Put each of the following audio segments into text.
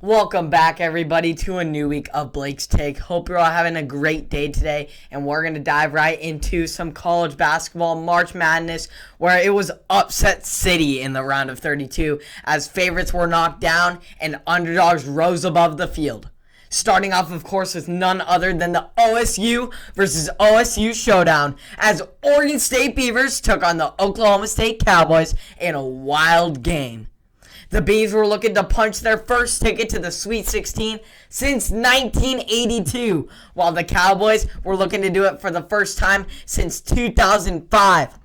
Welcome back, everybody, to a new week of Blake's Take. Hope you're all having a great day today, and we're going to dive right into some college basketball March Madness, where it was upset city in the round of 32, as favorites were knocked down and underdogs rose above the field. Starting off, of course, with none other than the OSU versus OSU showdown, as Oregon State Beavers took on the Oklahoma State Cowboys in a wild game. The Beavs were looking to punch their first ticket to the Sweet 16 since 1982, while the Cowboys were looking to do it for the first time since 2005.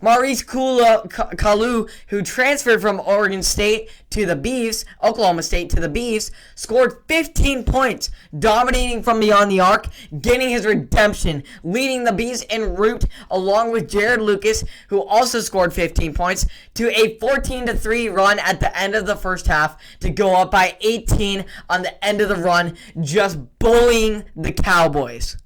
Maurice Kalu, who transferred from Oklahoma State to the Beavs, scored 15 points, dominating from beyond the arc, getting his redemption, leading the Beavs en route, along with Jared Lucas, who also scored 15 points, to a 14-3 run at the end of the first half to go up by 18 on the end of the run, just bullying the Cowboys.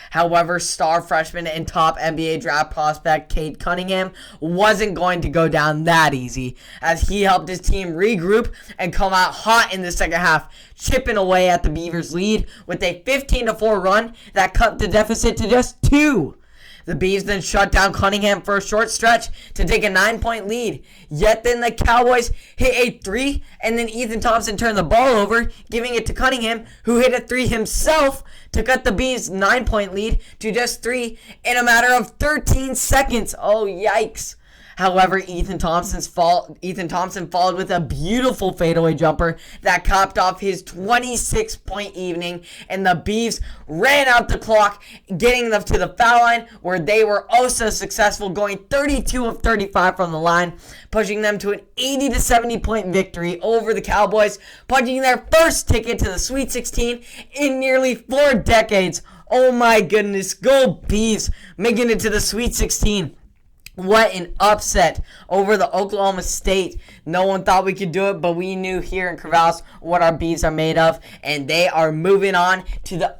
However, star freshman and top NBA draft prospect Cade Cunningham wasn't going to go down that easy, as he helped his team regroup and come out hot in the second half, chipping away at the Beavers' lead with a 15-4 run that cut the deficit to just 2. The Beavs then shut down Cunningham for a short stretch to take a 9-point lead. Yet then the Cowboys hit a 3, and then Ethan Thompson turned the ball over, giving it to Cunningham, who hit a 3 himself to cut the Beavs' 9-point lead to just 3 in a matter of 13 seconds. Oh, yikes. However, Ethan Thompson followed with a beautiful fadeaway jumper that capped off his 26-point evening, and the Beavs ran out the clock, getting them to the foul line, where they were also successful, going 32 of 35 from the line, pushing them to an 80-70 point victory over the Cowboys, punching their first ticket to the Sweet 16 in nearly 4 decades. Oh my goodness, go Beavs, making it to the Sweet 16. What an upset over the Oklahoma State. No one thought we could do it, but we knew here in Corvallis what our Beavs are made of, and they are moving on to the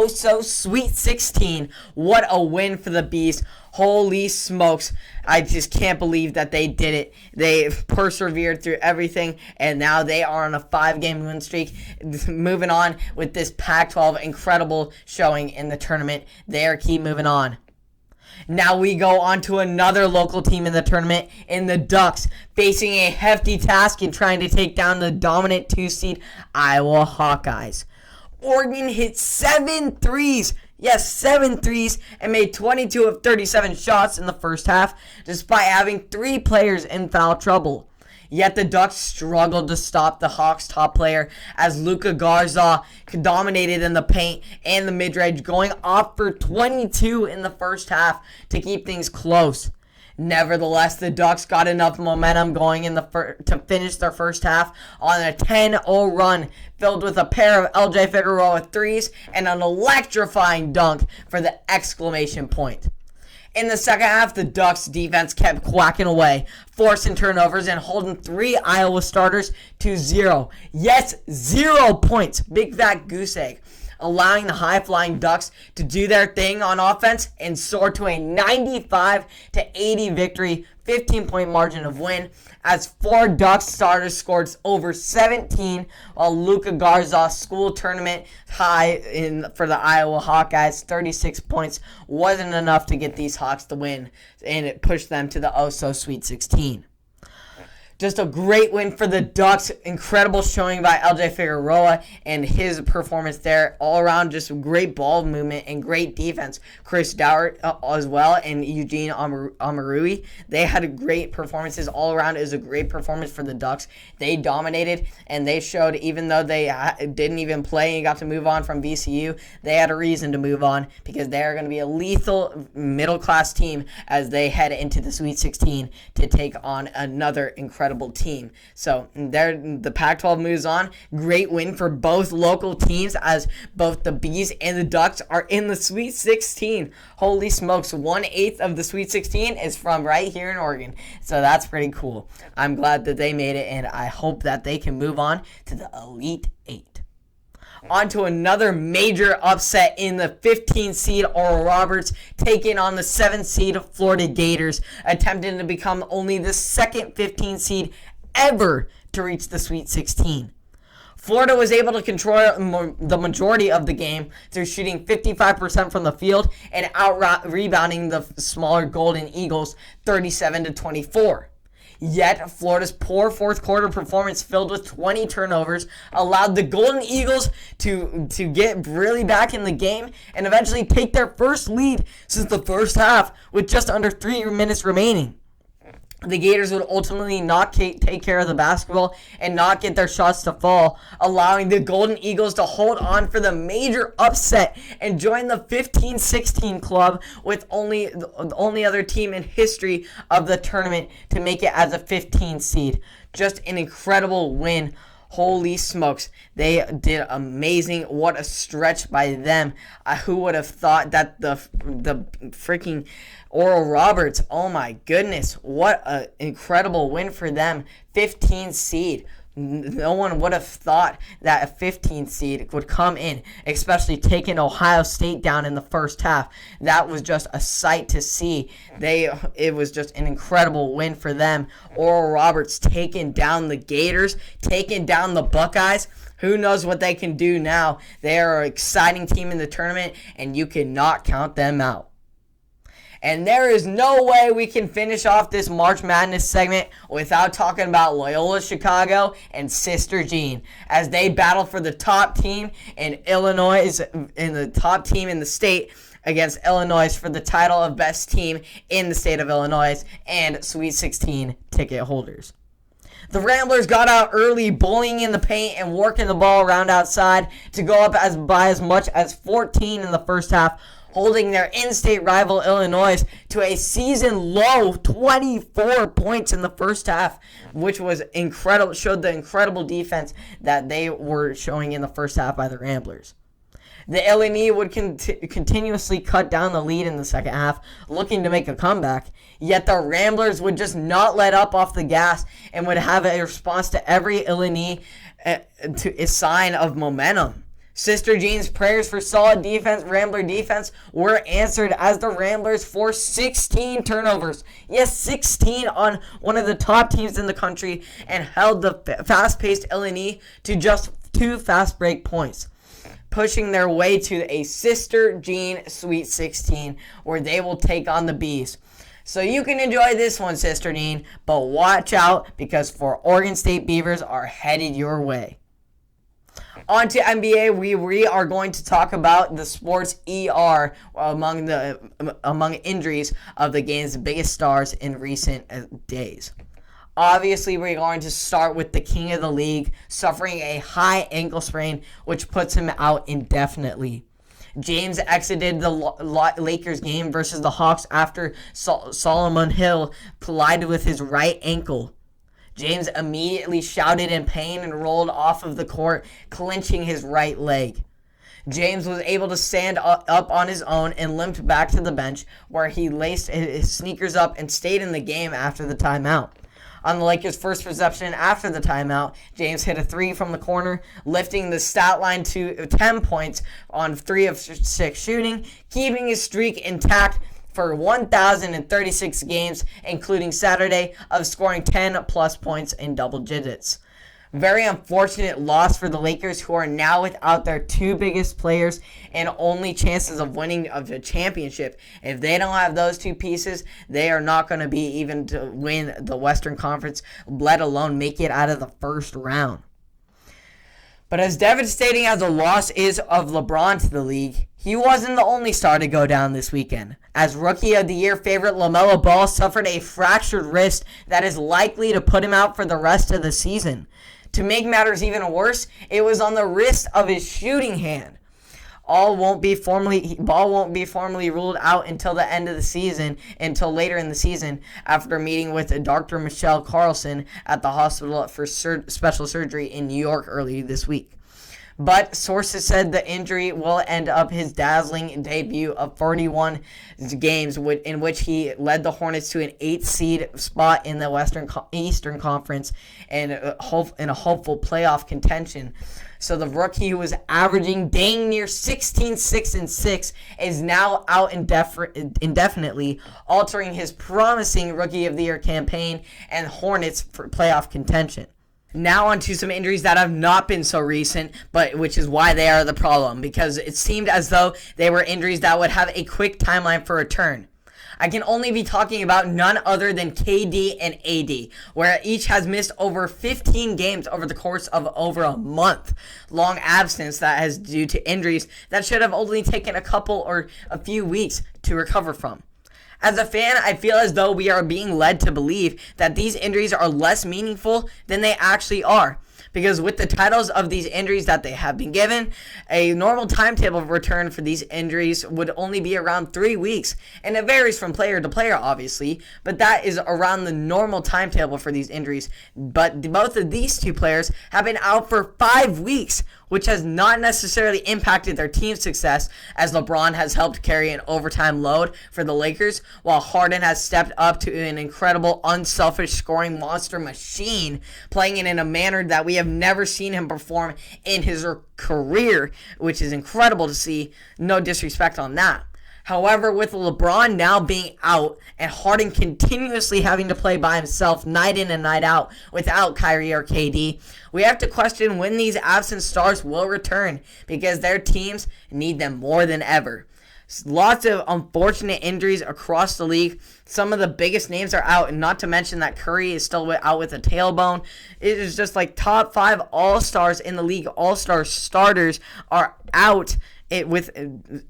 so Sweet 16. What a win for the Beavs. Holy smokes. I just can't believe that they did it. They persevered through everything, and now they are on a 5-game win streak. Moving on with this Pac-12 incredible showing in the tournament. They keep moving on. Now we go on to another local team in the tournament, in the Ducks, facing a hefty task in trying to take down the dominant 2-seed Iowa Hawkeyes. Oregon hit 7 threes. Yes, 7 threes, and made 22 of 37 shots in the first half, despite having 3 players in foul trouble. Yet the Ducks struggled to stop the Hawks' top player, as Luka Garza dominated in the paint and the mid-range, going off for 22 in the first half to keep things close. Nevertheless, the Ducks got enough momentum going to finish their first half on a 10-0 run, filled with a pair of LJ Figueroa threes and an electrifying dunk for the exclamation point. In the second half, the Ducks defense kept quacking away, forcing turnovers and holding 3 Iowa starters to 0. Yes, 0 points. Big fat goose egg. Allowing the high-flying Ducks to do their thing on offense and soar to a 95-80 victory, 15-point margin of win, as 4 Ducks starters scored over 17, while Luka Garza's school tournament high for the Iowa Hawkeyes, 36 points, wasn't enough to get these Hawks to win, and it pushed them to the Sweet 16. Just a great win for the Ducks. Incredible showing by LJ Figueroa and his performance there. All around, just great ball movement and great defense. Chris Dowart as well, and Eugene Amarui. They had great performances all around. It was a great performance for the Ducks. They dominated, and they showed, even though they didn't even play and got to move on from VCU, they had a reason to move on, because they are going to be a lethal middle-class team as they head into the Sweet 16 to take on another incredible team. So there, the Pac-12 moves on. Great win for both local teams, as both the Bees and the Ducks are in the Sweet 16. Holy smokes, 1/8 of the Sweet 16 is from right here in Oregon. So that's pretty cool. I'm glad that they made it, and I hope that they can move on to the Elite 8. On to another major upset in the 15-seed Oral Roberts, taking on the 7-seed Florida Gators, attempting to become only the second 15 seed ever to reach the Sweet 16. Florida was able to control the majority of the game through shooting 55% from the field and out-rebounding the smaller Golden Eagles 37-24. Yet, Florida's poor fourth quarter performance filled with 20 turnovers allowed the Golden Eagles to get really back in the game and eventually take their first lead since the first half with just under 3 minutes remaining. The Gators would ultimately not take care of the basketball and not get their shots to fall, allowing the Golden Eagles to hold on for the major upset and join the 15-16 club with the only other team in history of the tournament to make it as a 15 seed. Just an incredible win. Holy smokes, they did amazing. What a stretch by them. Who would have thought that the freaking Oral Roberts, oh my goodness, what an incredible win for them. 15 seed. No one would have thought that a 15 seed would come in, especially taking Ohio State down in the first half. That was just a sight to see. It was just an incredible win for them. Oral Roberts taking down the Gators, taking down the Buckeyes. Who knows what they can do now? They are an exciting team in the tournament, and you cannot count them out. And there is no way we can finish off this March Madness segment without talking about Loyola Chicago and Sister Jean as they battle for the top team in Illinois, in the top team in the state against Illinois for the title of best team in the state of Illinois and Sweet 16 ticket holders. The Ramblers got out early, bullying in the paint and working the ball around outside to go up by as much as 14 in the first half, holding their in-state rival Illinois to a season-low 24 points in the first half, which was incredible. Showed the incredible defense that they were showing in the first half by the Ramblers. The LNE would continuously cut down the lead in the second half, looking to make a comeback. Yet the Ramblers would just not let up off the gas and would have a response to every LNE to a sign of momentum. Sister Jean's prayers for solid defense, Rambler defense, were answered as the Ramblers forced 16 turnovers. Yes, 16 on one of the top teams in the country and held the fast-paced LNE to just 2 fast break points, pushing their way to a Sister Jean Sweet 16 where they will take on the Bees. So you can enjoy this one, Sister Jean, but watch out because 4 Oregon State Beavers are headed your way. On to NBA, we are going to talk about the sports ER among injuries of the game's biggest stars in recent days. Obviously, we're going to start with the king of the league suffering a high ankle sprain, which puts him out indefinitely. James exited the Lakers game versus the Hawks after Solomon Hill collided with his right ankle. James immediately shouted in pain and rolled off of the court, clenching his right leg. James was able to stand up on his own and limped back to the bench, where he laced his sneakers up and stayed in the game after the timeout. On the Lakers' first reception after the timeout, James hit a 3 from the corner, lifting the stat line to 10 points on 3 of 6 shooting, keeping his streak intact for 1,036 games, including Saturday, of scoring 10-plus points in double digits. Very unfortunate loss for the Lakers, who are now without their 2 biggest players and only chances of winning of the championship. If they don't have those 2 pieces, they are not going to be even to win the Western Conference, let alone make it out of the first round. But as devastating as the loss is of LeBron to the league, he wasn't the only star to go down this weekend, as Rookie of the Year favorite LaMelo Ball suffered a fractured wrist that is likely to put him out for the rest of the season. To make matters even worse, it was on the wrist of his shooting hand. Ball won't be formally ruled out until the end of the season, until later in the season, after meeting with Dr. Michelle Carlson at the hospital for special surgery in New York earlier this week. But sources said the injury will end up his dazzling debut of 41 games in which he led the Hornets to an 8th seed spot in the Eastern Conference and in a hopeful playoff contention. So the rookie, who was averaging dang near 16, 6, and 6, is now out indefinitely, altering his promising Rookie of the Year campaign and Hornets for playoff contention. Now on to some injuries that have not been so recent, but which is why they are the problem, because it seemed as though they were injuries that would have a quick timeline for return. I can only be talking about none other than KD and AD, where each has missed over 15 games over the course of over a month. Long absence that is due to injuries that should have only taken a couple or a few weeks to recover from. As a fan, I feel as though we are being led to believe that these injuries are less meaningful than they actually are. Because with the titles of these injuries that they have been given, a normal timetable of return for these injuries would only be around 3 weeks. And it varies from player to player, obviously, but that is around the normal timetable for these injuries. But both of these two players have been out for 5 weeks, which has not necessarily impacted their team's success, as LeBron has helped carry an overtime load for the Lakers, while Harden has stepped up to an incredible, unselfish scoring monster machine, playing it in a manner that we have never seen him perform in his career, which is incredible to see. No disrespect on that. However, with LeBron now being out and Harden continuously having to play by himself night in and night out without Kyrie or KD, we have to question when these absent stars will return, because their teams need them more than ever. Lots of unfortunate injuries across the league. Some of the biggest names are out, and not to mention that Curry is still out with a tailbone. It is just like top 5 all-stars in the league. All-star starters are out with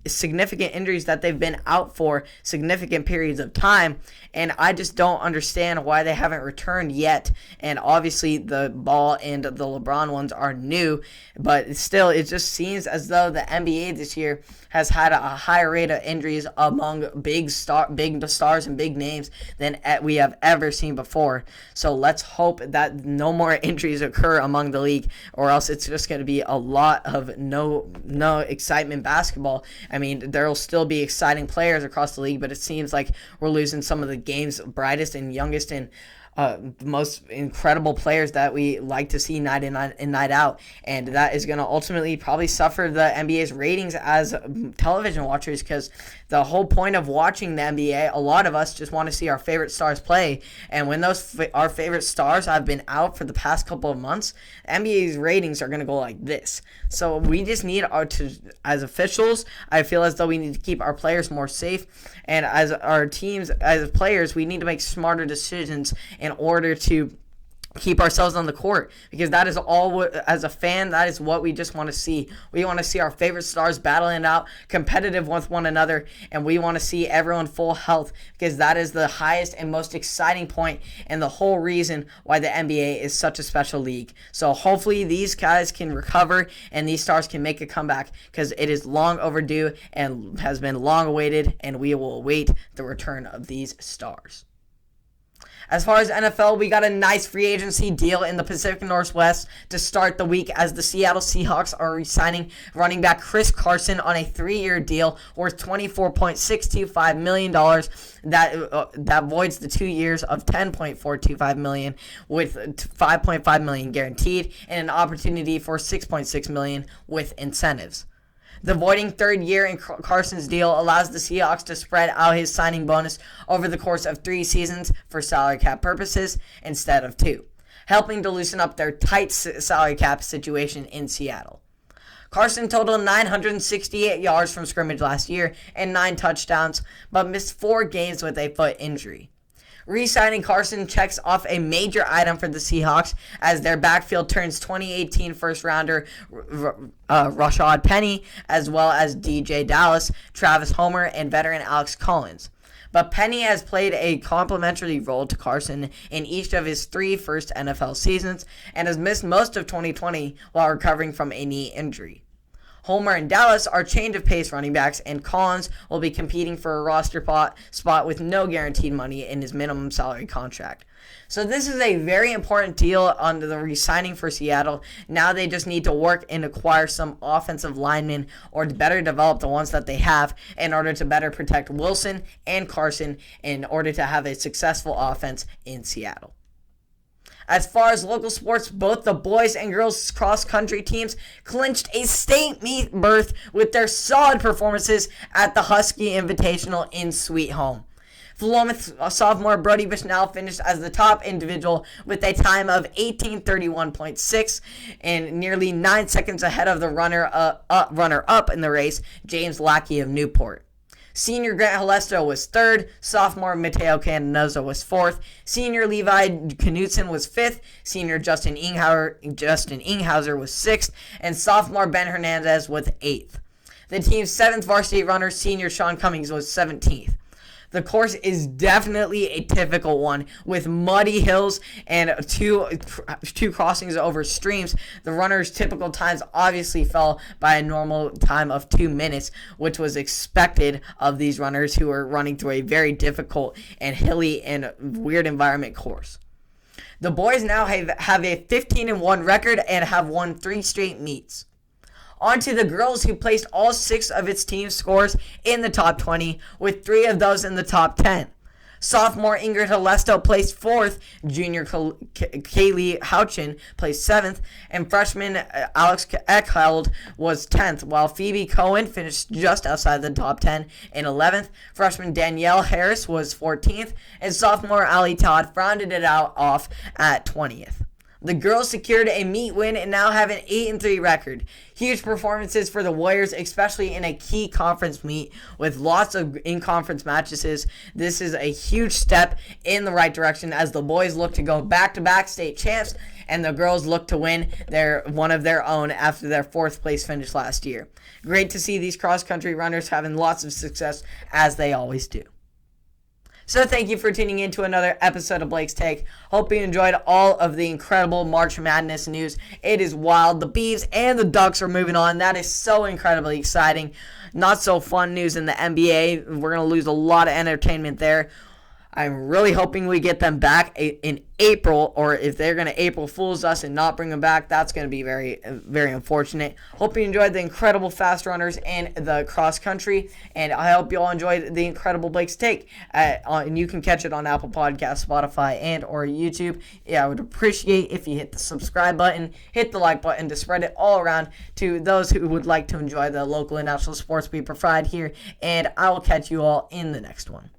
significant injuries that they've been out for significant periods of time, and I just don't understand why they haven't returned yet. And obviously the Ball and the LeBron ones are new, but still it just seems as though the NBA this year has had a higher rate of injuries among big stars and big names than we have ever seen before. So let's hope that no more injuries occur among the league, or else it's just going to be a lot of no excitement basketball. I mean, there will still be exciting players across the league, but it seems like we're losing some of the game's brightest and youngest and most incredible players that we like to see night in and night out, and that is going to ultimately probably suffer the NBA's ratings as television watchers, because the whole point of watching the NBA, a lot of us just want to see our favorite stars play, and when our favorite stars have been out for the past couple of months, NBA's ratings are going to go like this. So we just need as officials, I feel as though we need to keep our players more safe, and as our teams, as players, we need to make smarter decisions in order to keep ourselves on the court, because that is all as a fan, that is what we just want to see. We want to see our favorite stars battling out, competitive with one another, and we want to see everyone full health, because that is the highest and most exciting point and the whole reason why the NBA is such a special league. So hopefully these guys can recover and these stars can make a comeback, because it is long overdue and has been long awaited, and we will await the return of these stars. As far as NFL, we got a nice free agency deal in the Pacific Northwest to start the week, as the Seattle Seahawks are re-signing running back Chris Carson on a 3-year deal worth $24.625 million. That voids the 2 years of $10.425 million, with $5.5 million guaranteed and an opportunity for $6.6 million with incentives. The voiding 3rd year in Carson's deal allows the Seahawks to spread out his signing bonus over the course of 3 seasons for salary cap purposes instead of 2, helping to loosen up their tight salary cap situation in Seattle. Carson totaled 968 yards from scrimmage last year and 9 touchdowns, but missed 4 games with a foot injury. Re-signing Carson checks off a major item for the Seahawks, as their backfield turns 2018 first-rounder Rashad Penny, as well as DJ Dallas, Travis Homer, and veteran Alex Collins. But Penny has played a complementary role to Carson in each of his 3 first NFL seasons and has missed most of 2020 while recovering from a knee injury. Homer and Dallas are change-of-pace running backs, and Collins will be competing for a roster spot with no guaranteed money in his minimum salary contract. So this is a very important deal on the re-signing for Seattle. Now they just need to work and acquire some offensive linemen, or to better develop the ones that they have, in order to better protect Wilson and Carson in order to have a successful offense in Seattle. As far as local sports, both the boys and girls cross-country teams clinched a state meet berth with their solid performances at the Husky Invitational in Sweet Home. Philomath sophomore Brody Bushnell finished as the top individual with a time of 18:31.6 and nearly 9 seconds ahead of the runner-up in the race, James Lackey of Newport. Senior Grant Halesto was third, sophomore Mateo Candenoza was fourth, senior Levi Knutson was fifth, senior Justin Inghauser was sixth, and sophomore Ben Hernandez was eighth. The team's seventh varsity runner, senior Sean Cummings, was 17th. The course is definitely a typical one with muddy hills and two crossings over streams. The runners' typical times obviously fell by a normal time of 2 minutes, which was expected of these runners who are running through a very difficult and hilly and weird environment course. The boys now have a 15-1 record and have won 3 straight meets. On to the girls, who placed all 6 of its team scores in the top 20, with 3 of those in the top 10. Sophomore Ingrid Halesto placed 4th, junior Kaylee Houchin placed 7th, and freshman Alex Eckheld was 10th, while Phoebe Cohen finished just outside the top 10 in 11th. Freshman Danielle Harris was 14th, and sophomore Allie Todd rounded it off at 20th. The girls secured a meet win and now have an 8-3 record. Huge performances for the Warriors, especially in a key conference meet with lots of in-conference matches. This is a huge step in the right direction as the boys look to go back-to-back state champs and the girls look to win one of their own after their 4th place finish last year. Great to see these cross-country runners having lots of success, as they always do. So thank you for tuning in to another episode of Blake's Take. Hope you enjoyed all of the incredible March Madness news. It is wild. The Beavs and the Ducks are moving on. That is so incredibly exciting. Not so fun news in the NBA. We're going to lose a lot of entertainment there. I'm really hoping we get them back in April, or if they're going to April Fools us and not bring them back, that's going to be very, very unfortunate. Hope you enjoyed the incredible fast runners and the cross country, and I hope you all enjoyed the incredible Blake's Take. And you can catch it on Apple Podcasts, Spotify, and or YouTube. Yeah, I would appreciate if you hit the subscribe button, hit the like button to spread it all around to those who would like to enjoy the local and national sports we provide here, and I will catch you all in the next one.